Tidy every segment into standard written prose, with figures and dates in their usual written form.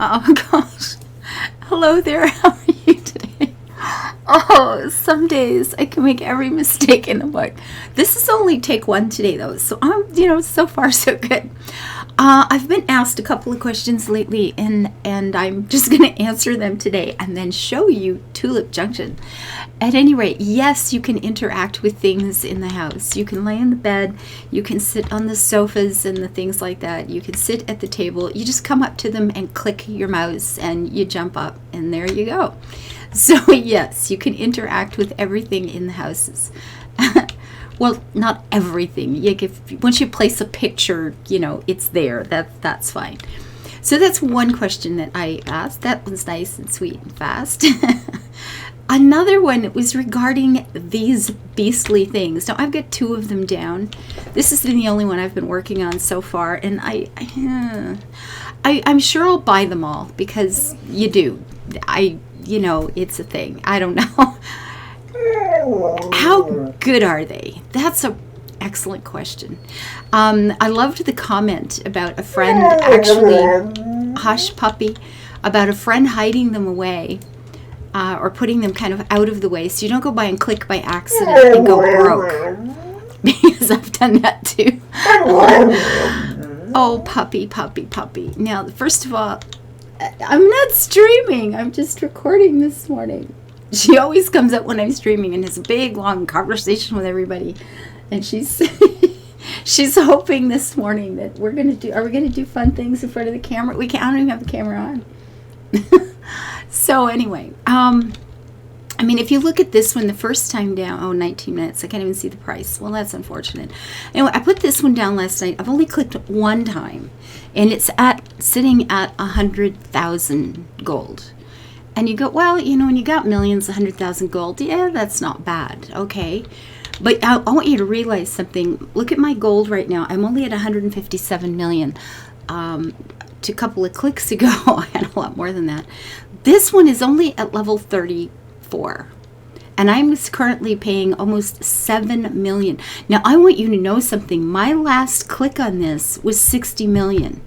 Oh gosh. Hello there. How are you today? Oh, some days I can make every mistake in the book. This is only take one today though, so so far so good. I've been asked a couple of questions lately, and I'm just going to answer them today and then show you Tulip Junction. At any rate, yes, you can interact with things in the house. You can lay in the bed, you can sit on the sofas and the things like that. You can sit at the table. You just come up to them and click your mouse and you jump up, and there you go. So yes, you can interact with everything in the houses. Well, not everything. Once you place a picture, it's there. That's fine. So that's one question that I asked. That was nice and sweet and fast. Another one was regarding these beastly things. Now, I've got two of them down. This is the only one I've been working on so far, and I'm sure I'll buy them all, because you do. It's a thing. I don't know. How good are they? That's an excellent question. I loved the comment about a friend actually, hush puppy, about a friend hiding them away, or putting them kind of out of the way so you don't go by and click by accident and go broke. Because I've done that too. Oh, puppy. Now, first of all, I'm not streaming. I'm just recording this morning. She always comes up when I'm streaming and has a big, long conversation with everybody. And she's hoping this morning that are we going to do fun things in front of the camera? I don't even have the camera on. So anyway, if you look at this one the first time down, 19 minutes. I can't even see the price. Well, that's unfortunate. Anyway, I put this one down last night. I've only clicked one time, and it's sitting at 100,000 gold. And you go, well, when you got millions, 100,000 gold, yeah, that's not bad, okay. But I want you to realize something. Look at my gold right now. I'm only at 157 million. A couple of clicks ago, I had a lot more than that. This one is only at level 34. And I'm currently paying almost 7 million. Now, I want you to know something. My last click on this was 60 million.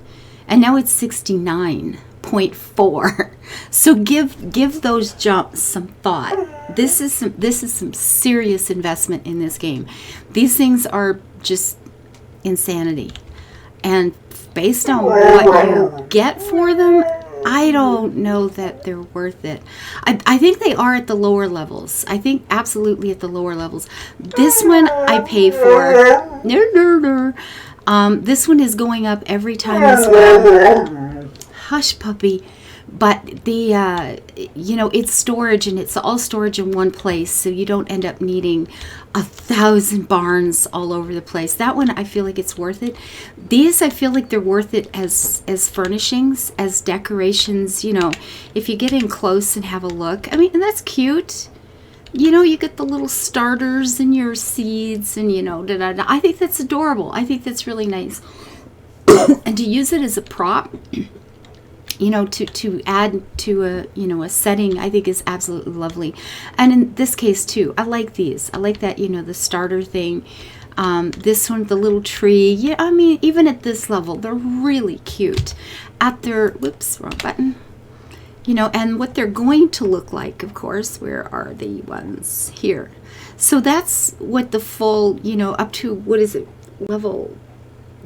And now it's 69.4. So give those jumps some thought. This is some serious investment in this game. These things are just insanity. And based on what you get for them, I don't know that they're worth it. I think they are at the lower levels. I think absolutely at the lower levels. This one I pay for. This one is going up every time as well. Hush, puppy. But the, it's storage, and it's all storage in one place, so you don't end up needing 1,000 barns all over the place. That one, I feel like it's worth it. These, I feel like they're worth it as furnishings, as decorations. If you get in close and have a look, and that's cute. You get the little starters and your seeds, and I think that's adorable. I think that's really nice. And to use it as a prop, to add to a setting, I think is absolutely lovely. And in this case too, I like these. I like that, the starter thing. This one, the little tree. Yeah, even at this level, they're really cute. At their, whoops, wrong button. And what they're going to look like, of course, where are the ones? Here. So that's what the full, up to, what is it, level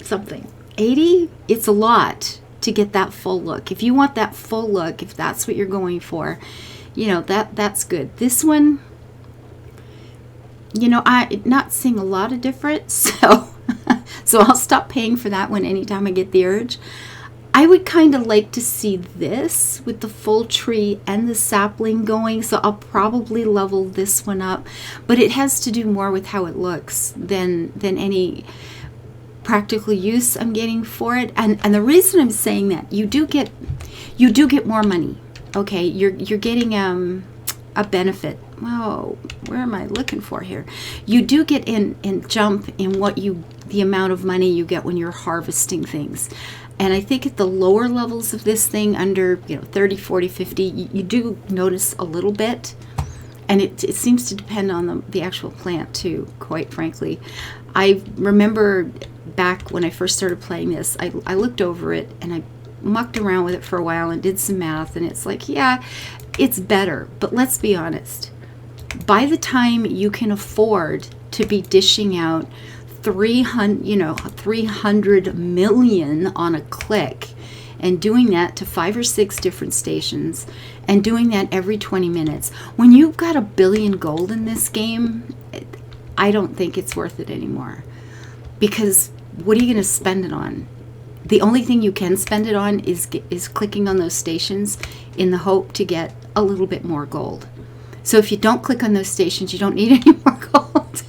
something, 80? It's a lot to get that full look. If you want that full look, if that's what you're going for, that's good. This one, I'm not seeing a lot of difference, so I'll stop paying for that one anytime I get the urge. I would kind of like to see this with the full tree and the sapling going, so I'll probably level this one up, but it has to do more with how it looks than any practical use I'm getting for it. And the reason I'm saying that, you do get more money. Okay, you're getting a benefit. Whoa, where am I looking for here? You do get in jump in the amount of money you get when you're harvesting things. And I think at the lower levels of this thing, under 30, 40, 50, you do notice a little bit. And it seems to depend on the actual plant too, quite frankly. I remember back when I first started playing this, I looked over it and mucked around with it for a while and did some math, and it's like, yeah, it's better. But let's be honest. By the time you can afford to be dishing out 300 million on a click, and doing that to 5 or 6 different stations, and doing that every 20 minutes, when you've got $1 billion gold in this game, I don't think it's worth it anymore. Because what are you going to spend it on? The only thing you can spend it on is clicking on those stations in the hope to get a little bit more gold. So if you don't click on those stations, you don't need any more gold.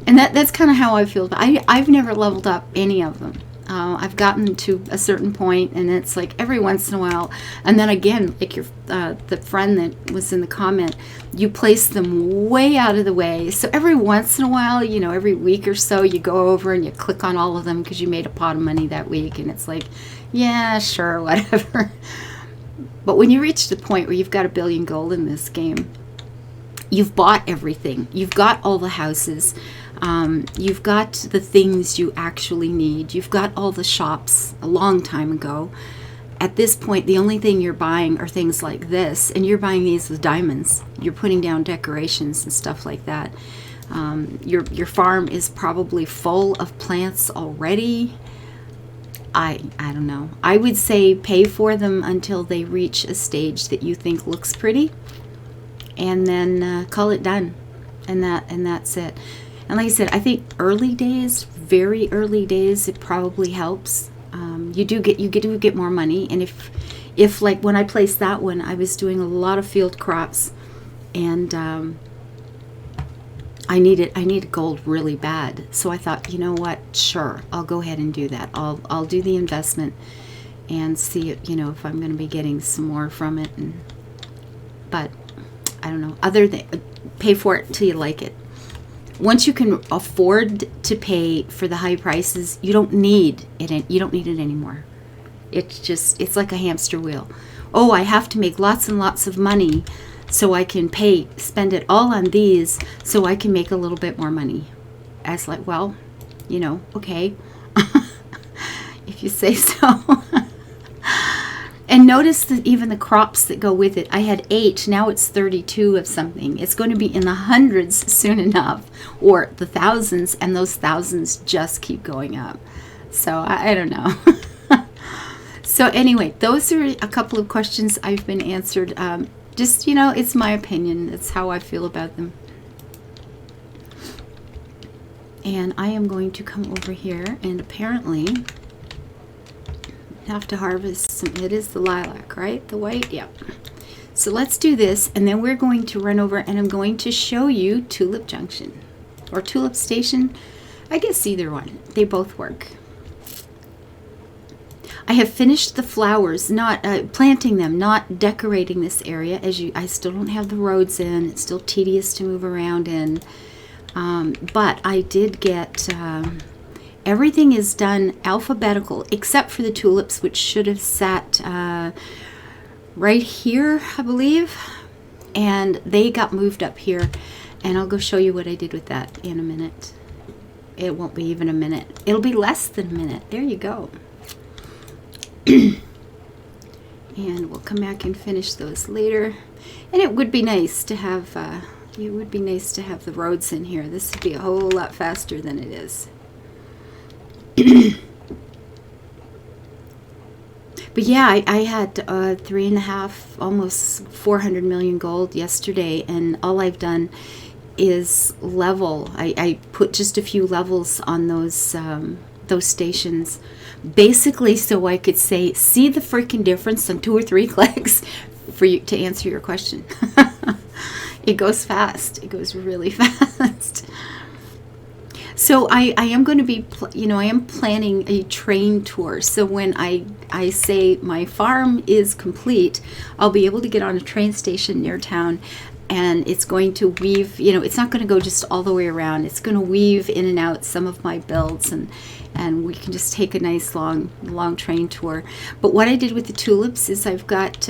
And that's kind of how I feel. I've never leveled up any of them. I've gotten to a certain point, and it's like every once in a while, and then again, like the friend that was in the comment, you place them way out of the way. So every once in a while, every week or so, you go over and you click on all of them because you made a pot of money that week, and it's like, yeah, sure, whatever. But when you reach the point where you've got $1 billion gold in this game, you've bought everything. You've got all the houses. You've got the things you actually need. You've got all the shops a long time ago. At this point, the only thing you're buying are things like this, and you're buying these with diamonds. You're putting down decorations and stuff like that. Your farm is probably full of plants already. I don't know. I would say pay for them until they reach a stage that you think looks pretty, and then call it done, and that's it. And like I said, I think early days, very early days, it probably helps. You do get more money, and if like when I placed that one, I was doing a lot of field crops, and I needed gold really bad. So I thought, you know what? Sure, I'll go ahead and do that. I'll do the investment and see if I'm going to be getting some more from it. But I don't know. Other than pay for it till you like it. Once you can afford to pay for the high prices, you don't need it. You don't need it anymore. It's like a hamster wheel. Oh, I have to make lots and lots of money so I can spend it all on these so I can make a little bit more money. As like, well, okay, if you say so. And notice that even the crops that go with it. I had 8, now it's 32 of something. It's going to be in the hundreds soon enough, or the thousands, and those thousands just keep going up. So I don't know. So anyway, those are a couple of questions I've been answered. Just, it's my opinion. It's how I feel about them. And I am going to come over here and apparently have to harvest some. It is the lilac, right? The white? Yep. So let's do this, and then we're going to run over and I'm going to show you Tulip Junction or Tulip Station. I guess either one. They both work. I have finished the flowers, not planting them, not decorating this area. I still don't have the roads in. It's still tedious to move around in. But I did get, everything is done alphabetical except for the tulips, which should have sat right here, I believe. And they got moved up here. And I'll go show you what I did with that in a minute. It won't be even a minute. It'll be less than a minute. There you go. And we'll come back and finish those later. And it would be nice to have the roads in here. This would be a whole lot faster than it is. But yeah, I had 3.5, almost 400 million gold yesterday, and all I've done is level. I put just a few levels on those stations, basically so I could say, see the freaking difference on 2 or 3 clicks for you to answer your question. It goes fast. It goes really fast. So I am going to be, I am planning a train tour. So when I say my farm is complete, I'll be able to get on a train station near town, and it's going to weave, it's not going to go just all the way around. It's going to weave in and out some of my builds, and we can just take a nice long train tour. But what I did with the tulips is I've got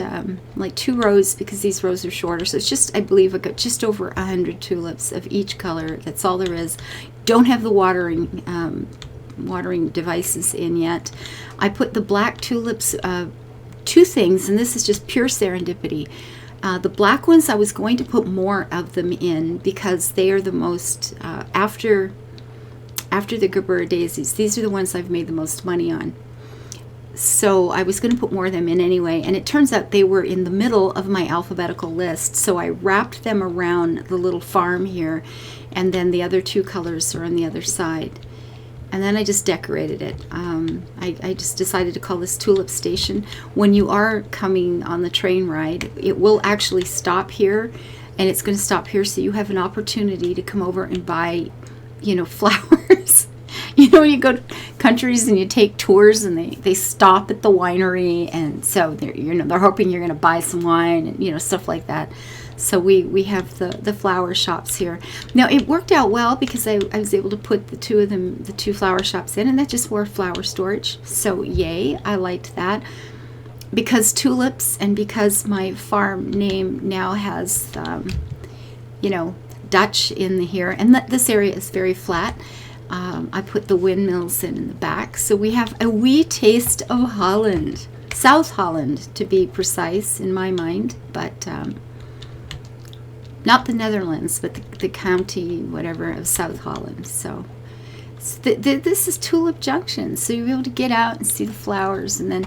like 2 rows, because these rows are shorter. So it's just, I believe I've got just over 100 tulips of each color. That's all there is. Don't have the watering watering devices in yet. I put the black tulips, two things, and this is just pure serendipity. The black ones, I was going to put more of them in because they are the most, after the Gerbera daisies, these are the ones I've made the most money on. So I was going to put more of them in anyway, and it turns out they were in the middle of my alphabetical list, so I wrapped them around the little farm here, and then the other two colors are on the other side. And then I just decorated it. I just decided to call this Tulip Station. When you are coming on the train ride, it will actually stop here, and it's going to stop here, so you have an opportunity to come over and buy, flowers. When you go to countries and you take tours and they stop at the winery, and so they're hoping you're going to buy some wine and stuff like that. So we have the flower shops here. Now it worked out well because I was able to put the two flower shops in, and that just were flower storage. So yay, I liked that. Because tulips, and because my farm name now has Dutch in here, and this area is very flat. I put the windmills in the back. So we have a wee taste of Holland. South Holland, to be precise, in my mind. But not the Netherlands, but the county, whatever, of South Holland. So this is Tulip Junction. So you'll be able to get out and see the flowers. And then,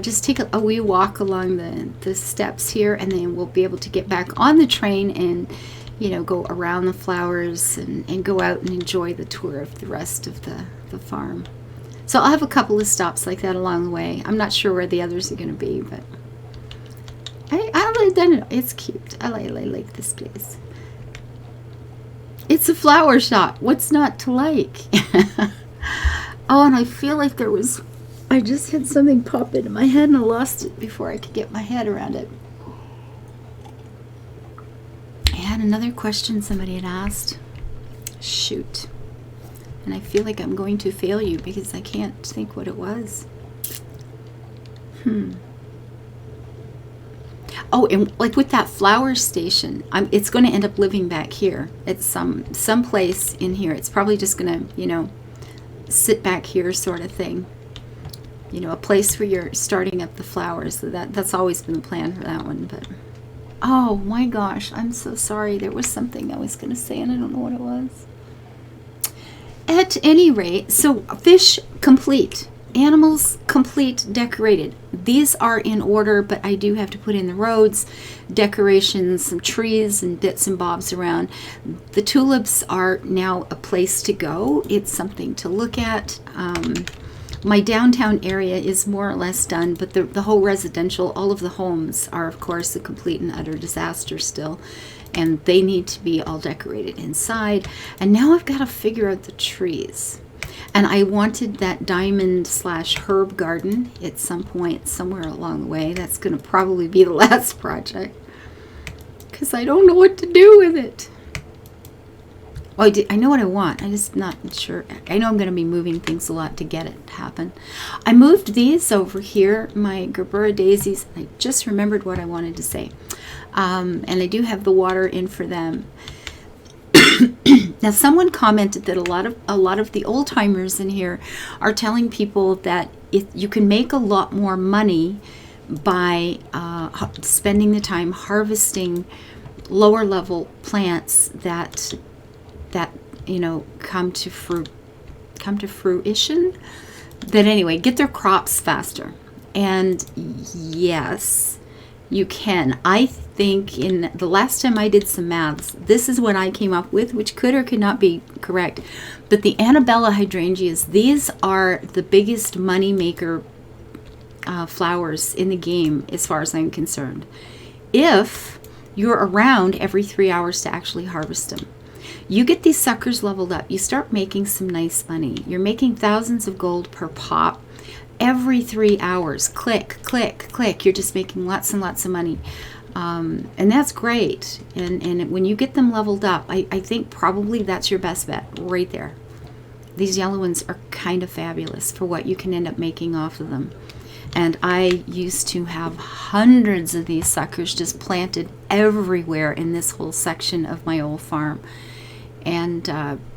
just take a wee walk along the steps here. And then we'll be able to get back on the train and go around the flowers and go out and enjoy the tour of the rest of the farm. So I'll have a couple of stops like that along the way. I'm not sure where the others are going to be, but I like that. It's cute. I like this place. It's a flower shop. What's not to like? Oh, and I feel like I just had something pop into my head and I lost it before I could get my head around it. I had another question somebody had asked. Shoot. And I feel like I'm going to fail you because I can't think what it was. Oh, and like with that flower station, it's going to end up living back here. It's some place in here. It's probably just going to, sit back here sort of thing. A place where you're starting up the flowers. So that's always been the plan for that one, but... Oh my gosh, I'm so sorry. There was something I was going to say and I don't know what it was. At any rate, so fish complete, animals complete, decorated. These are in order, but I do have to put in the roads, decorations, some trees and bits and bobs around. The tulips are now a place to go. It's something to look at. My downtown area is more or less done, but the whole residential, all of the homes are, of course, a complete and utter disaster still. And they need to be all decorated inside. And now I've got to figure out the trees. And I wanted that diamond/herb garden at some point, somewhere along the way. That's going to probably be the last project. Because I don't know what to do with it. Oh, I know what I want. I'm just not sure. I know I'm going to be moving things a lot to get it to happen. I moved these over here, my Gerbera daisies. I just remembered what I wanted to say. And I do have the water in for them. Now, someone commented that a lot of the old timers in here are telling people that you can make a lot more money by spending the time harvesting lower level plants that come to fruition. That anyway, get their crops faster. And yes, you can. I think in the last time I did some maths, this is what I came up with, which could or could not be correct. But the Anabella Hydrangeas, these are the biggest money maker flowers in the game as far as I'm concerned. If you're around every 3 hours to actually harvest them. You get these suckers leveled up, you start making some nice money. You're making thousands of gold per pop every 3 hours. Click, click, click. You're just making lots and lots of money. And that's great. And when you get them leveled up, I think probably that's your best bet right there. These yellow ones are kind of fabulous for what you can end up making off of them. And I used to have hundreds of these suckers just planted everywhere in this whole section of my old farm. And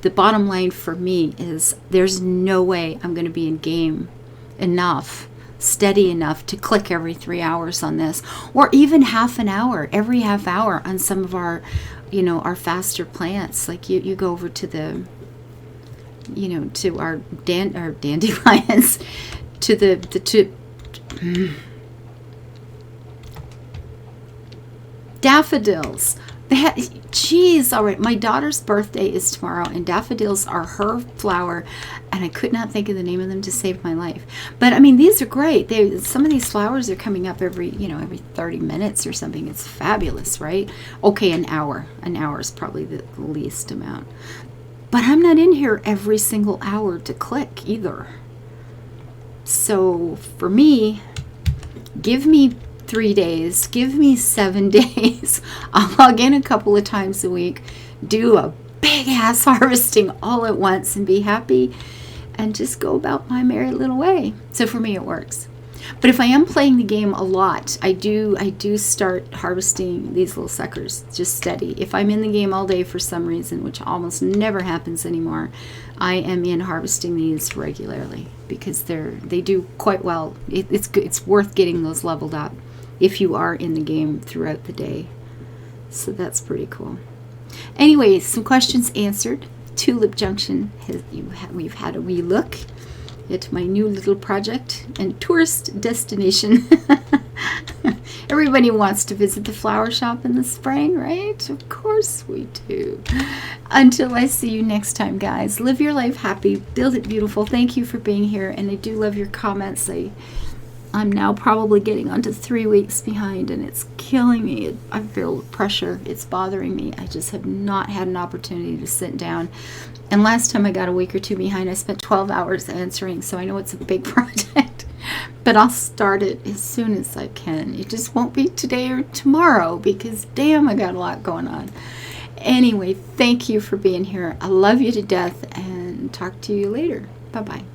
the bottom line for me is there's no way I'm going to be in game enough, steady enough to click every 3 hours on this, or even half an hour, every half hour on some of our, our faster plants. Like you go over to the, to our dandelions, to daffodils. Geez, all right. My daughter's birthday is tomorrow, and daffodils are her flower, and I could not think of the name of them to save my life. But I mean, these are great. Some of these flowers are coming up every 30 minutes or something. It's fabulous, right? Okay, an hour. An hour is probably the least amount. But I'm not in here every single hour to click either. So for me, give me 3 days, give me 7 days. I'll log in a couple of times a week, do a big ass harvesting all at once, and be happy, and just go about my merry little way. So for me, it works. But if I am playing the game a lot, I do start harvesting these little suckers just steady. If I'm in the game all day for some reason, which almost never happens anymore, I am in harvesting these regularly because they do quite well. It's good. It's worth getting those leveled up if you are in the game throughout the day. So that's pretty cool. Anyway, some questions answered. Tulip Junction, we've had a wee look at my new little project and tourist destination. Everybody wants to visit the flower shop in the spring, right? Of course we do. Until I see you next time, guys, live your life happy, build it beautiful. Thank you for being here, and I do love your comments. I'm now probably getting onto 3 weeks behind, and it's killing me. I feel pressure. It's bothering me. I just have not had an opportunity to sit down. And last time I got a week or two behind, I spent 12 hours answering, so I know it's a big project. But I'll start it as soon as I can. It just won't be today or tomorrow because, damn, I got a lot going on. Anyway, thank you for being here. I love you to death, and talk to you later. Bye-bye.